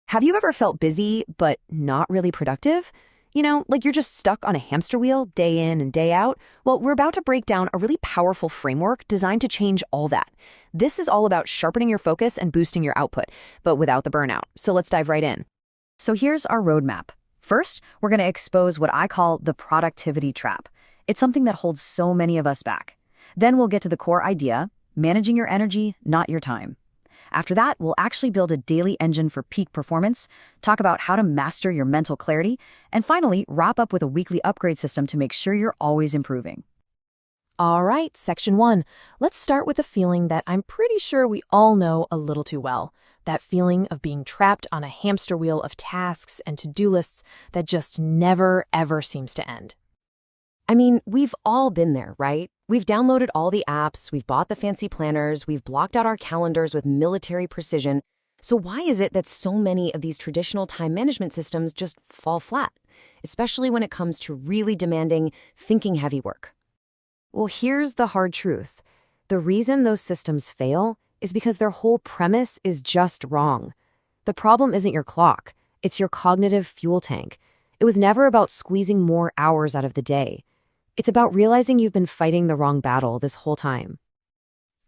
Have you ever felt busy, but not really productive? Like you're just stuck on a hamster wheel day in and day out? Well, we're about to break down a really powerful framework designed to change all that. This is all about sharpening your focus and boosting your output, but without the burnout. So let's dive right in. So here's our roadmap. First, we're going to expose what I call the productivity trap. It's something that holds so many of us back. Then we'll get to the core idea, managing your energy, not your time. After that, we'll actually build a daily engine for peak performance, talk about how to master your mental clarity, and finally, wrap up with a weekly upgrade system to make sure you're always improving. All right, section 1. Let's start with a feeling that I'm pretty sure we all know a little too well. That feeling of being trapped on a hamster wheel of tasks and to-do lists that just never, ever seems to end. I mean, we've all been there, right? We've downloaded all the apps, we've bought the fancy planners, we've blocked out our calendars with military precision. So why is it that so many of these traditional time management systems just fall flat, especially when it comes to really demanding, thinking-heavy work? Well, here's the hard truth. The reason those systems fail is because their whole premise is just wrong. The problem isn't your clock, it's your cognitive fuel tank. It was never about squeezing more hours out of the day. It's about realizing you've been fighting the wrong battle this whole time.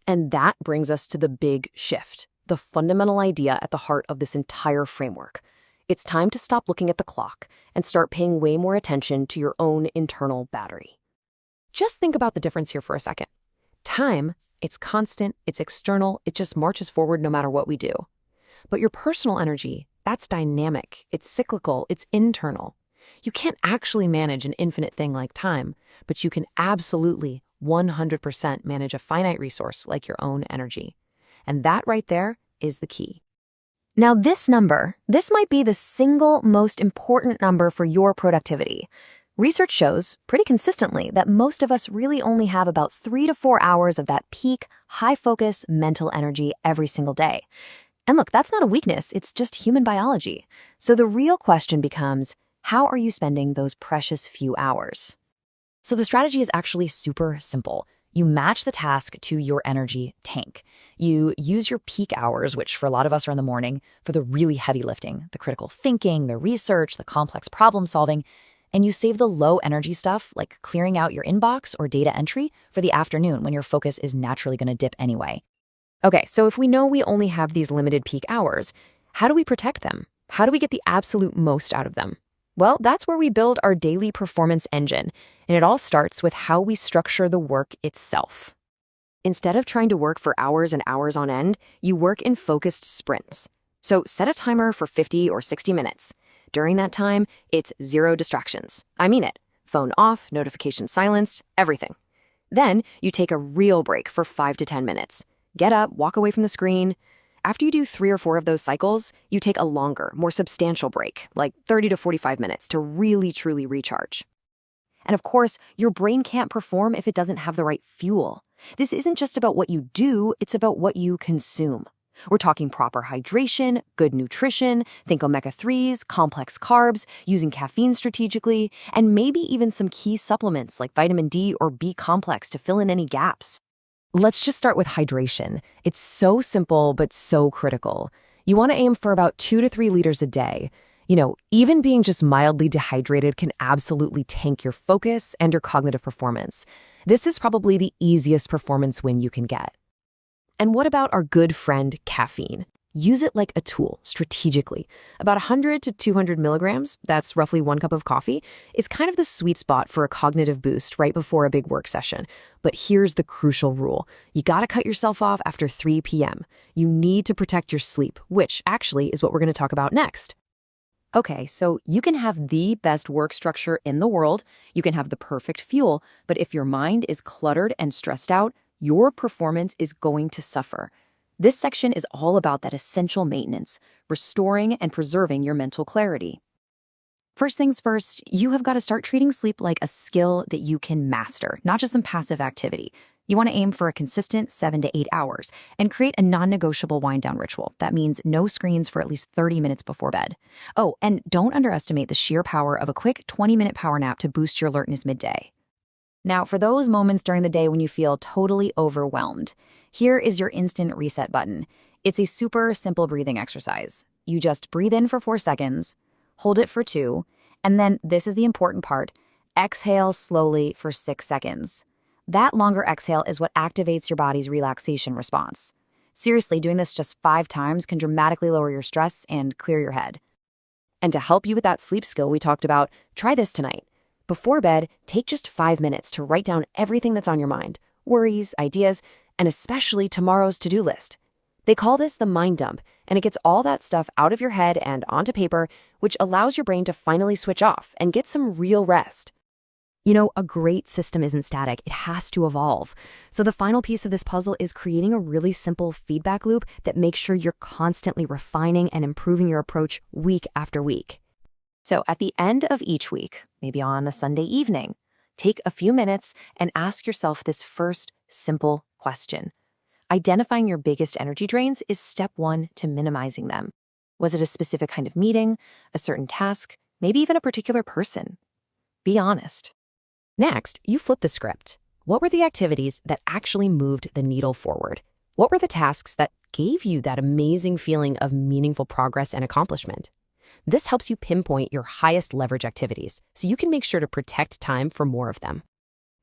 And that brings us to the big shift, the fundamental idea at the heart of this entire framework. It's time to stop looking at the clock and start paying way more attention to your own internal battery. Just think about the difference here for a second. Time, it's constant, it's external, it just marches forward no matter what we do. But your personal energy, that's dynamic, it's cyclical, it's internal. You can't actually manage an infinite thing like time, but you can absolutely 100% manage a finite resource like your own energy. And that right there is the key. Now this might be the single most important number for your productivity. Research shows pretty consistently that most of us really only have about 3 to 4 hours of that peak, high-focus mental energy every single day. And look, that's not a weakness, it's just human biology. So the real question becomes, how are you spending those precious few hours? So the strategy is actually super simple. You match the task to your energy tank. You use your peak hours, which for a lot of us are in the morning, for the really heavy lifting, the critical thinking, the research, the complex problem solving, and you save the low energy stuff like clearing out your inbox or data entry for the afternoon when your focus is naturally going to dip anyway. Okay, so if we know we only have these limited peak hours, how do we protect them? How do we get the absolute most out of them? Well, that's where we build our daily performance engine, and it all starts with how we structure the work itself. Instead of trying to work for hours and hours on end, you work in focused sprints. So set a timer for 50 or 60 minutes. During that time, it's zero distractions. I mean it. Phone off, notifications silenced, everything. Then you take a real break for 5 to 10 minutes. Get up, walk away from the screen. After you do 3 or 4 of those cycles, you take a longer, more substantial break, like 30 to 45 minutes, to really, truly recharge. And of course, your brain can't perform if it doesn't have the right fuel. This isn't just about what you do, it's about what you consume. We're talking proper hydration, good nutrition, think omega-3s, complex carbs, using caffeine strategically, and maybe even some key supplements like vitamin D or B complex to fill in any gaps. Let's just start with hydration. It's so simple, but so critical. You want to aim for about 2 to 3 liters a day. Even being just mildly dehydrated can absolutely tank your focus and your cognitive performance. This is probably the easiest performance win you can get. And what about our good friend, caffeine? Use it like a tool, strategically. About 100 to 200 milligrams, that's roughly 1 cup of coffee, is kind of the sweet spot for a cognitive boost right before a big work session. But here's the crucial rule. You gotta cut yourself off after 3 p.m. You need to protect your sleep, which actually is what we're gonna talk about next. Okay, so you can have the best work structure in the world, you can have the perfect fuel, but if your mind is cluttered and stressed out, your performance is going to suffer. This section is all about that essential maintenance, restoring and preserving your mental clarity. First things first, you have got to start treating sleep like a skill that you can master, not just some passive activity. You want to aim for a consistent 7 to 8 hours and create a non-negotiable wind-down ritual. That means no screens for at least 30 minutes before bed. Oh, and don't underestimate the sheer power of a quick 20-minute power nap to boost your alertness midday. Now, for those moments during the day when you feel totally overwhelmed, here is your instant reset button. It's a super simple breathing exercise. You just breathe in for 4 seconds, hold it for 2, and then, this is the important part, exhale slowly for 6 seconds. That longer exhale is what activates your body's relaxation response. Seriously, doing this just 5 times can dramatically lower your stress and clear your head. And to help you with that sleep skill we talked about, try this tonight. Before bed, take just 5 minutes to write down everything that's on your mind, worries, ideas, and especially tomorrow's to-do list. They call this the mind dump, and it gets all that stuff out of your head and onto paper, which allows your brain to finally switch off and get some real rest. You know, a great system isn't static, it has to evolve. So the final piece of this puzzle is creating a really simple feedback loop that makes sure you're constantly refining and improving your approach week after week. So at the end of each week, maybe on a Sunday evening, take a few minutes and ask yourself this first simple question. Identifying your biggest energy drains is step 1 to minimizing them. Was it a specific kind of meeting, a certain task, maybe even a particular person? Be honest. Next, you flip the script. What were the activities that actually moved the needle forward? What were the tasks that gave you that amazing feeling of meaningful progress and accomplishment? This helps you pinpoint your highest leverage activities, so you can make sure to protect time for more of them.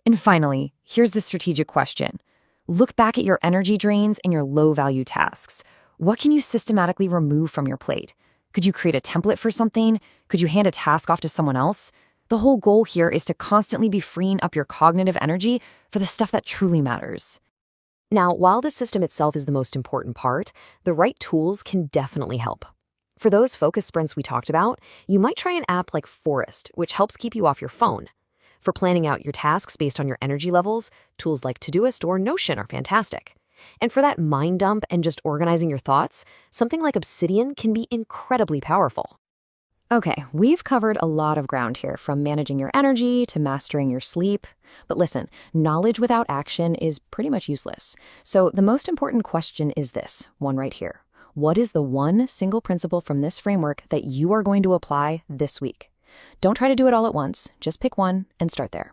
And finally, here's the strategic question. Look back at your energy drains and your low-value tasks. What can you systematically remove from your plate? Could you create a template for something? Could you hand a task off to someone else? The whole goal here is to constantly be freeing up your cognitive energy for the stuff that truly matters. Now, while the system itself is the most important part, the right tools can definitely help. For those focus sprints we talked about, you might try an app like Forest, which helps keep you off your phone. For planning out your tasks based on your energy levels, tools like Todoist or Notion are fantastic. And for that mind dump and just organizing your thoughts, something like Obsidian can be incredibly powerful. Okay, we've covered a lot of ground here, from managing your energy to mastering your sleep. But listen, knowledge without action is pretty much useless. So the most important question is this, one right here. What is the one single principle from this framework that you are going to apply this week? Don't try to do it all at once. Just pick one and start there.